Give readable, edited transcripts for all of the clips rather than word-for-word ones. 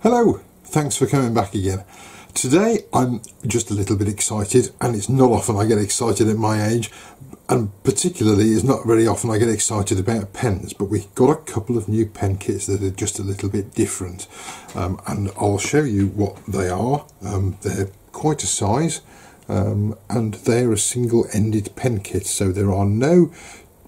Hello, thanks for coming back again. Today I'm just a little bit excited, and it's not often I get excited at my age, and particularly it's not very often I get excited about pens, but we've got a couple of new pen kits that are just a little bit different, and I'll show you what they are. They're quite a size, and they're a single-ended pen kit, so there are no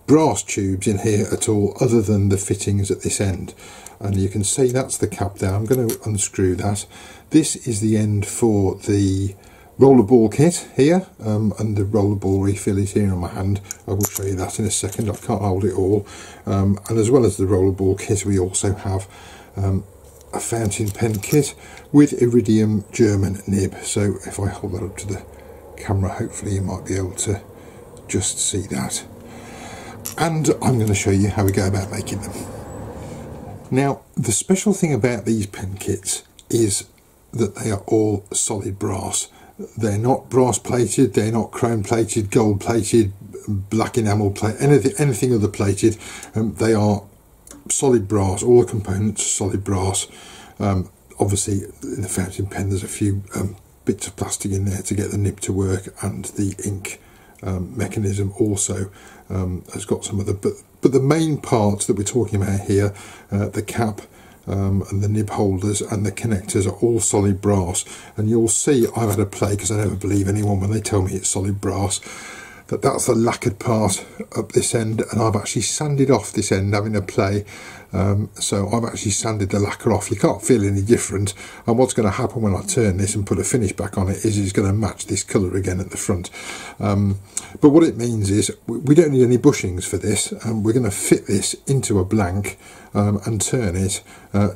brass tubes in here at all other than the fittings at this end. And you can see that's the cap there. I'm going to unscrew that. This is the end for the rollerball kit here, and the rollerball refill is here on my hand. I will show you that in a second. I can't hold it all. And as well as the rollerball kit, we also have a fountain pen kit with iridium German nib. So if I hold that up to the camera, hopefully you might be able to just see that. And I'm going to show you how we go about making them. Now, the special thing about these pen kits is that they are all solid brass. They're not brass plated, they're not chrome plated, gold plated, black enamel plated, anything other plated. They are solid brass. All the components are solid brass. Obviously, in the fountain pen, there's a few bits of plastic in there to get the nib to work, and the ink mechanism also has got some of the, but the main parts that we're talking about here, the cap and the nib holders and the connectors, are all solid brass. And you'll see I've had a play, because I never believe anyone when they tell me it's solid brass, that's the lacquered part up this end, and I've actually sanded off this end having a play. So I've actually sanded the lacquer off. You can't feel any different, and what's going to happen when I turn this and put a finish back on it is it's going to match this colour again at the front. But what it means is we don't need any bushings for this, and we're going to fit this into a blank and turn it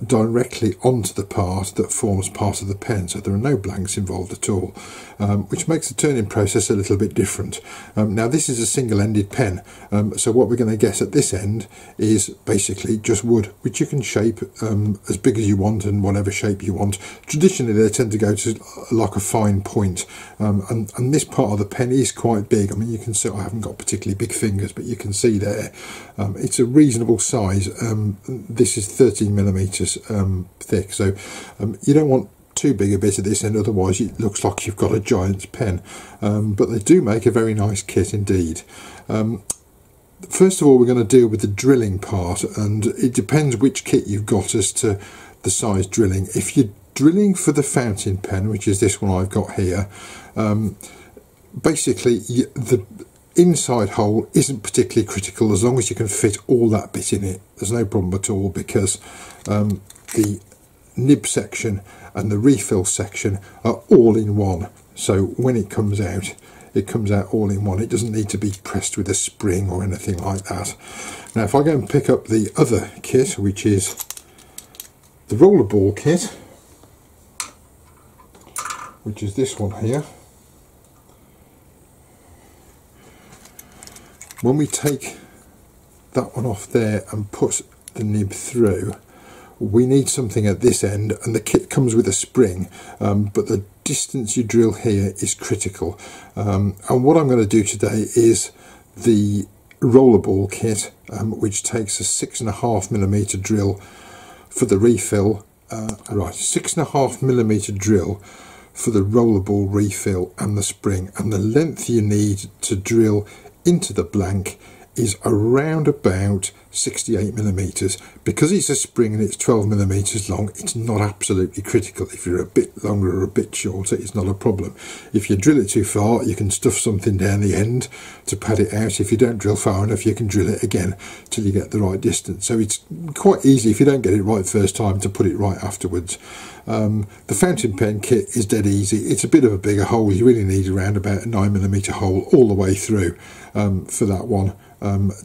directly onto the part that forms part of the pen, so there are no blanks involved at all, which makes the turning process a little bit different. Now this is a single-ended pen, so what we're going to get at this end is basically just wood, which you can shape as big as you want and whatever shape you want. Traditionally they tend to go to like a fine point, and this part of the pen is quite big. I mean, you can see I haven't got particularly big fingers, but you can see there it's a reasonable size. This is 13mm thick, so you don't want too big a bit at this end, otherwise it looks like you've got a giant's pen. But they do make a very nice kit indeed. First of all, we're going to deal with the drilling part, and it depends which kit you've got as to the size drilling. If you're drilling for the fountain pen, which is this one I've got here, basically the inside hole isn't particularly critical as long as you can fit all that bit in it. There's no problem at all, because the nib section and the refill section are all in one, so when it comes out all in one. It doesn't need to be pressed with a spring or anything like that. Now if I go and pick up the other kit, which is the rollerball kit, which is this one here, when we take that one off there and put the nib through, we need something at this end, and the kit comes with a spring, but the distance you drill here is critical. And what I'm going to do today is the rollerball kit, which takes a 6.5mm drill for the refill, right, 6.5mm drill for the rollerball refill and the spring, and the length you need to drill into the blank is around about 68mm. Because it's a spring and it's 12mm long, it's not absolutely critical. If you're a bit longer or a bit shorter, it's not a problem. If you drill it too far, you can stuff something down the end to pad it out. If you don't drill far enough, you can drill it again till you get the right distance. So it's quite easy, if you don't get it right first time, to put it right afterwards. The fountain pen kit is dead easy. It's a bit of a bigger hole. You really need around about a 9mm hole all the way through for that one,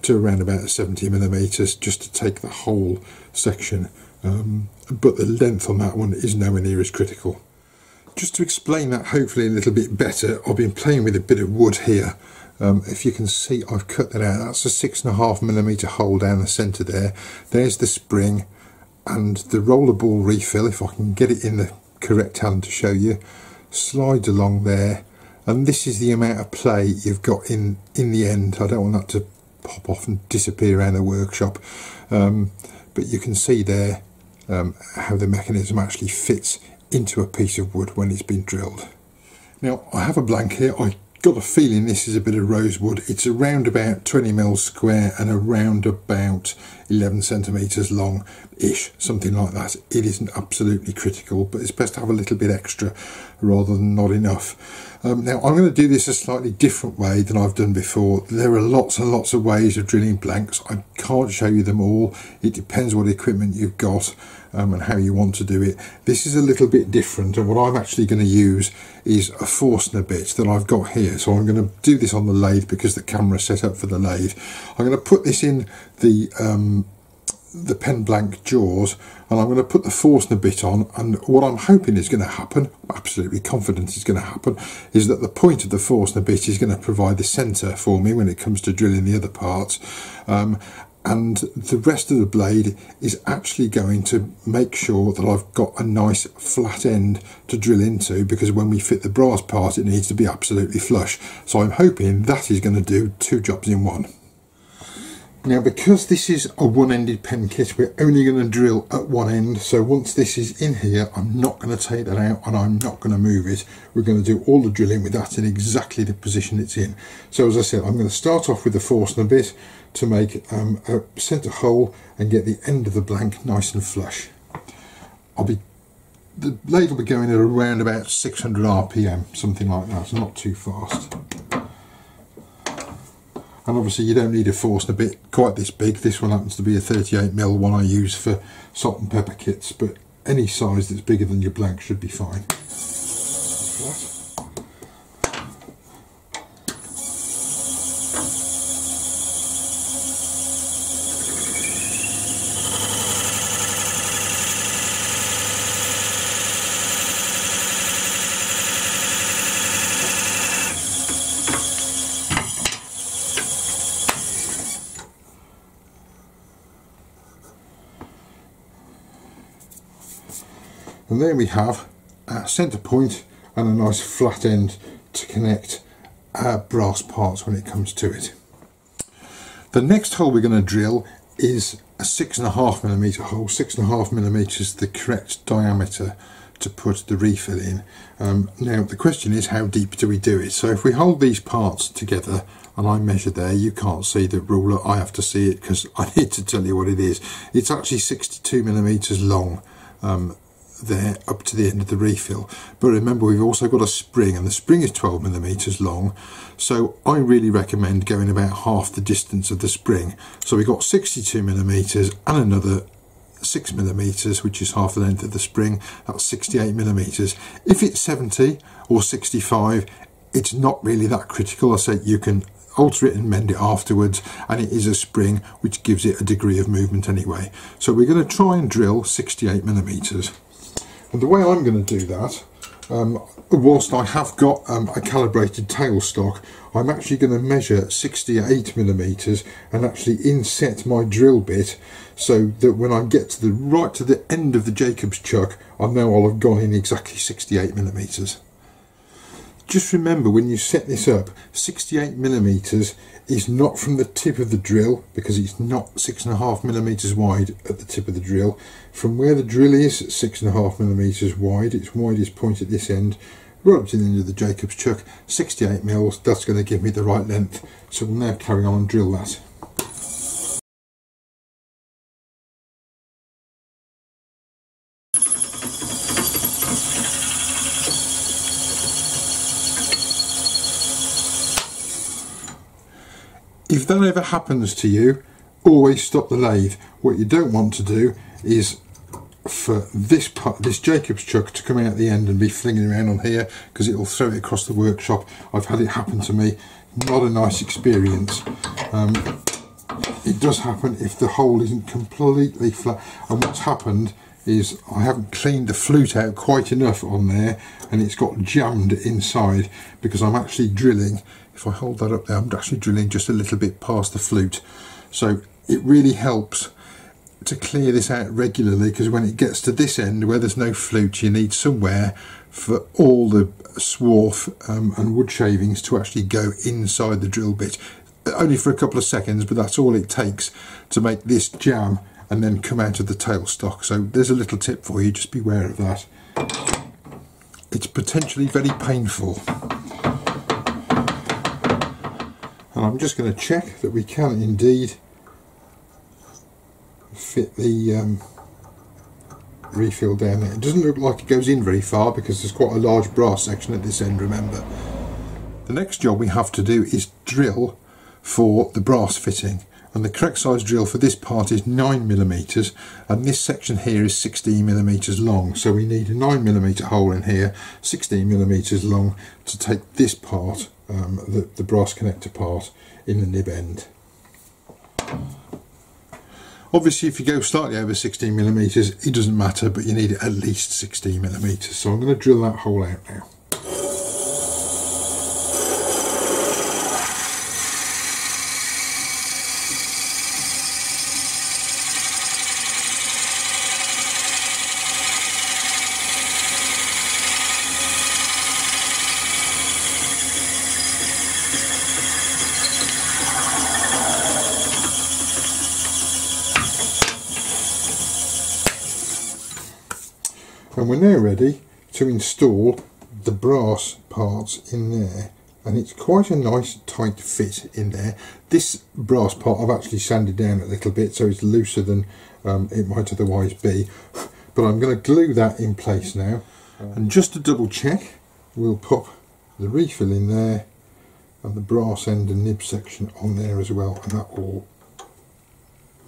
to around about 70mm, just to take the whole section. But the length on that one is nowhere near as critical. Just to explain that hopefully a little bit better, I've been playing with a bit of wood here. If you can see, I've cut that out. That's a 6.5mm hole down the centre there. There's the spring, and the rollerball refill, if I can get it in the correct hand to show you, slides along there, and this is the amount of play you've got in the end. I don't want that to pop off and disappear around the workshop, but you can see there how the mechanism actually fits into a piece of wood when it's been drilled. Now I have a blank here. I got a feeling this is a bit of rosewood. It's around about 20 mils square and around about 11 centimeters long ish, something like that. It isn't absolutely critical, but it's best to have a little bit extra rather than not enough. Now I'm going to do this a slightly different way than I've done before. There are lots and lots of ways of drilling blanks. I can't show you them all. It depends what equipment you've got and how you want to do it. This is a little bit different, and what I'm actually going to use is a Forstner bit that I've got here. So I'm going to do this on the lathe because the camera's set up for the lathe. I'm going to put this in the pen blank jaws, and I'm going to put the Forstner bit on, and what I'm hoping is going to happen, I'm absolutely confident is going to happen, is that the point of the Forstner bit is going to provide the centre for me when it comes to drilling the other parts, and the rest of the blade is actually going to make sure that I've got a nice flat end to drill into, because when we fit the brass part it needs to be absolutely flush. So I'm hoping that is going to do two jobs in one. Now, because this is a one-ended pen kit, we're only going to drill at one end. So once this is in here, I'm not going to take that out and I'm not going to move it. We're going to do all the drilling with that in exactly the position it's in. So as I said, I'm going to start off with the Forstner bit to make a centre hole and get the end of the blank nice and flush. The lathe will be going at around about 600 RPM, something like that, so not too fast. And obviously you don't need a Forstner bit quite this big. This one happens to be a 38mm one I use for salt and pepper kits, but any size that's bigger than your blank should be fine. And there we have a centre point and a nice flat end to connect our brass parts when it comes to it. The next hole we're going to drill is a 6.5mm hole. 6.5mm is the correct diameter to put the refill in. Now the question is, how deep do we do it? So if we hold these parts together and I measure there, you can't see the ruler, I have to see it because I need to tell you what it is. It's actually 62mm long there up to the end of the refill, but remember we've also got a spring, and the spring is 12mm long, so I really recommend going about half the distance of the spring. So we've got 62mm and another 6mm, which is half the length of the spring. That's 68mm. If it's 70 or 65, it's not really that critical. I say you can alter it and mend it afterwards, and it is a spring which gives it a degree of movement anyway. So we're going to try and drill 68mm. And the way I'm going to do that, whilst I have got a calibrated tailstock, I'm actually going to measure 68mm and actually inset my drill bit so that when I get to right to the end of the Jacob's chuck, I know I'll have gone in exactly 68mm. Just remember, when you set this up, 68mm is not from the tip of the drill, because it's not 6.5mm wide at the tip of the drill. From where the drill is 6.5mm wide, its widest point at this end, right up to the end of the Jacob's chuck, 68mm, that's going to give me the right length. So we'll now carry on and drill that. If that ever happens to you, always stop the lathe. What you don't want to do is for this part, this Jacob's chuck, to come out the end and be flinging around on here, because it will throw it across the workshop. I've had it happen to me. Not a nice experience. It does happen if the hole isn't completely flat. And what's happened is I haven't cleaned the flute out quite enough on there, and it's got jammed inside because I'm actually drilling. If I hold that up there, I'm actually drilling just a little bit past the flute. So it really helps to clear this out regularly, because when it gets to this end where there's no flute, you need somewhere for all the swarf and wood shavings to actually go inside the drill bit. Only for a couple of seconds, but that's all it takes to make this jam and then come out of the tailstock. So there's a little tip for you, just beware of that. It's potentially very painful. And I'm just going to check that we can indeed fit the refill down there. It doesn't look like it goes in very far because there's quite a large brass section at this end, remember. The next job we have to do is drill for the brass fitting, and the correct size drill for this part is 9mm, and this section here is 16mm long, so we need a 9mm hole in here, 16mm long, to take this part, the brass connector part, in the nib end. Obviously if you go slightly over 16mm it doesn't matter, but you need at least 16mm, so I'm going to drill that hole out now. And we're now ready to install the brass parts in there, and it's quite a nice tight fit in there. This brass part I've actually sanded down a little bit so it's looser than it might otherwise be, but I'm going to glue that in place now. And just to double check, we'll pop the refill in there and the brass end and nib section on there as well, and that all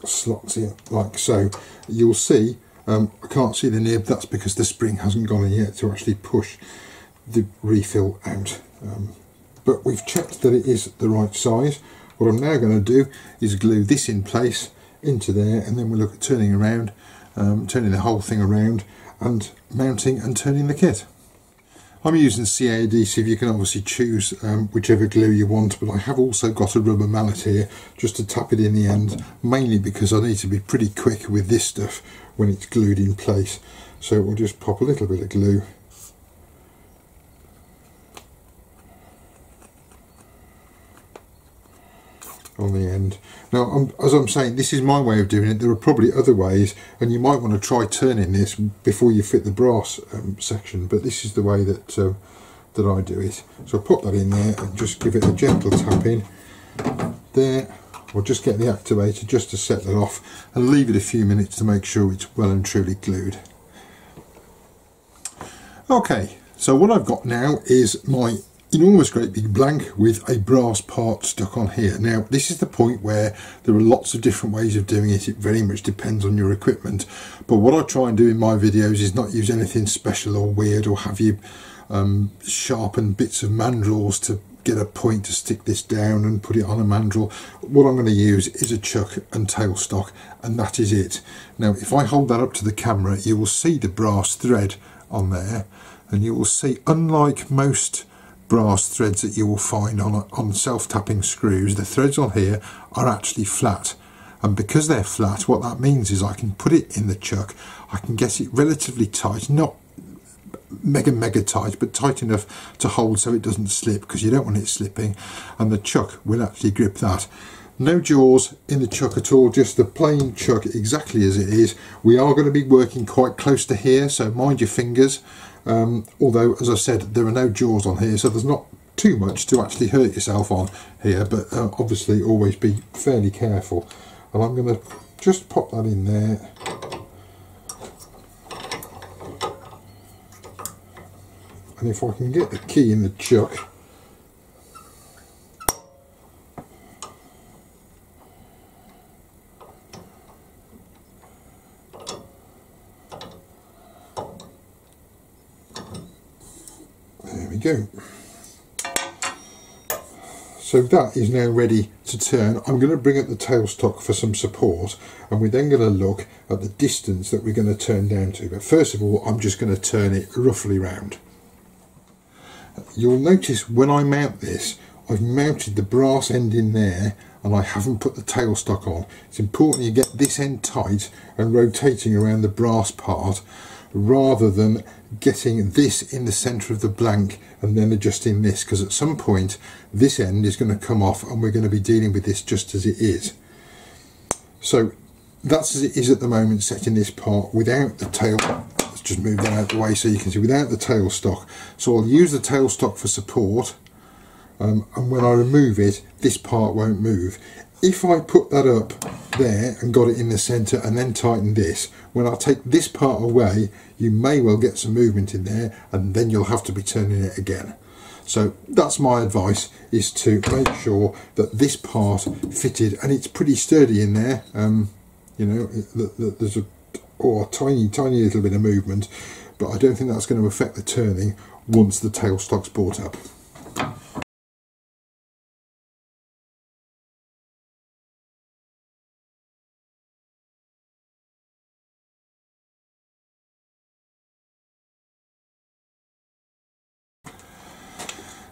slots in like so. You'll see I can't see the nib, that's because the spring hasn't gone in yet to actually push the refill out. But we've checked that it is the right size. What I'm now going to do is glue this in place into there, and then we'll look at turning around, turning the whole thing around and mounting and turning the kit. I'm using CA adhesive. You can obviously choose whichever glue you want, but I have also got a rubber mallet here just to tap it in the end, mainly because I need to be pretty quick with this stuff when it's glued in place. So we'll just pop a little bit of glue on the end. Now, as I'm saying, this is my way of doing it. There are probably other ways, and you might want to try turning this before you fit the brass section, but this is the way that that I do it. So I'll put that in there and just give it a gentle tap in there. Or just get the activator just to set that off and leave it a few minutes to make sure it's well and truly glued. Okay, so what I've got now is my enormous great big blank with a brass part stuck on here. Now this is the point where there are lots of different ways of doing it. It very much depends on your equipment, but what I try and do in my videos is not use anything special or weird, or have you sharpen bits of mandrels to get a point to stick this down and put it on a mandrel. What I'm going to use is a chuck and tailstock, and that is it. Now if I hold that up to the camera, you will see the brass thread on there, and you will see, unlike most brass threads that you will find on self-tapping screws, the threads on here are actually flat, and because they're flat, what that means is I can put it in the chuck, I can get it relatively tight, not mega tight, but tight enough to hold so it doesn't slip, because you don't want it slipping, and the chuck will actually grip that. No jaws in the chuck at all, just the plain chuck exactly as it is. We are going to be working quite close to here, so mind your fingers, although as I said there are no jaws on here, so there's not too much to actually hurt yourself on here, but obviously always be fairly careful. And I'm going to just pop that in there. And if I can get the key in the chuck, there we go. So that is now ready to turn. I'm going to bring up the tailstock for some support, and we're then going to look at the distance that we're going to turn down to. But first of all, I'm just going to turn it roughly round. You'll notice when I mount this, I've mounted the brass end in there and I haven't put the tailstock on. It's important you get this end tight and rotating around the brass part, rather than getting this in the centre of the blank and then adjusting this, because at some point this end is going to come off and we're going to be dealing with this just as it is. So that's as it is at the moment, setting this part without the tail. Let's just move that out of the way so you can see, without the tailstock. So I'll use the tailstock for support, and when I remove it, this part won't move. If I put that up there and got it in the centre and then tighten this, when I take this part away, you may well get some movement in there, and then you'll have to be turning it again. So that's my advice, is to make sure that this part fitted, and it's pretty sturdy in there. You know, there's a tiny little bit of movement, but I don't think that's going to affect the turning once the tailstock's brought up.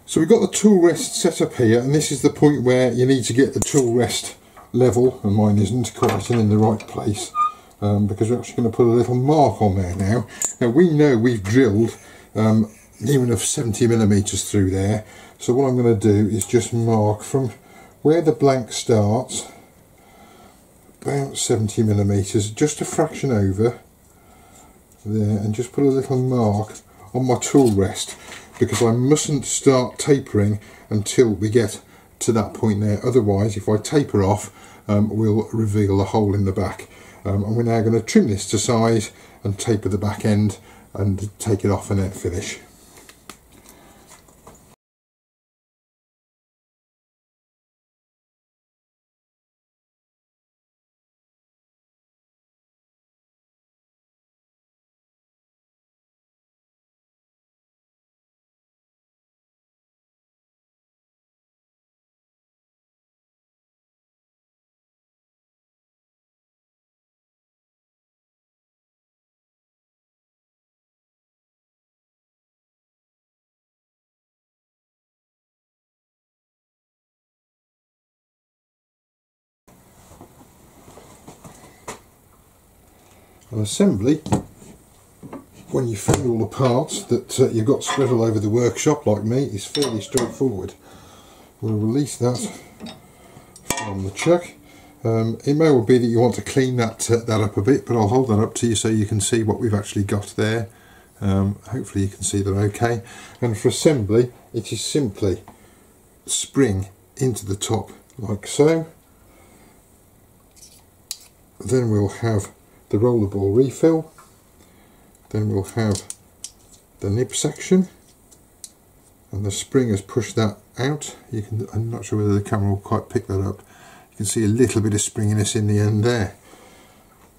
So we've got the tool rest set up here, and this is the point where you need to get the tool rest level, and mine isn't quite in the right place, because we're actually going to put a little mark on there now. Now we know we've drilled near enough 70mm through there, so what I'm going to do is just mark from where the blank starts, about 70mm, just a fraction over there, and just put a little mark on my tool rest, because I mustn't start tapering until we get to that point there. Otherwise, if I taper off, we'll reveal a hole in the back. And we're now going to trim this to size and taper the back end and take it off and then finish. An assembly, when you find all the parts that you've got spread all over the workshop like me, is fairly straightforward. We'll release that from the chuck. It may well be that you want to clean that up a bit, but I'll hold that up to you so you can see what we've actually got there. Hopefully you can see them okay. And for assembly, it is simply spring into the top like so. Then we'll have the rollerball refill, then we'll have the nib section, and the spring has pushed that out. You can, I'm not sure whether the camera will quite pick that up. You can see a little bit of springiness in the end there,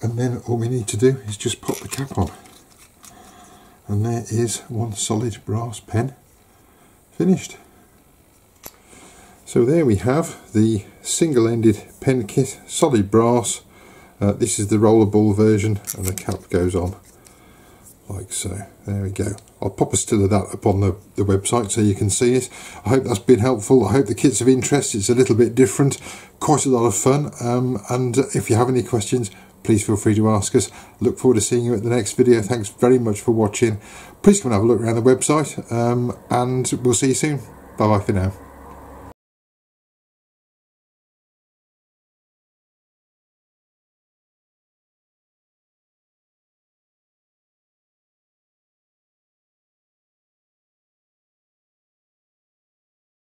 and then all we need to do is just pop the cap on, and there is one solid brass pen finished. So there we have the single-ended pen kit, solid brass. This is the rollerball version, and the cap goes on like so. There we go. I'll pop a still of that up on the website so you can see it. I hope that's been helpful. I hope the kit's of interest. It's a little bit different, quite a lot of fun, and if you have any questions, please feel free to ask us. Look forward to seeing you at the next video. Thanks very much for watching. Please come and have a look around the website, and we'll see you soon. Bye bye for now.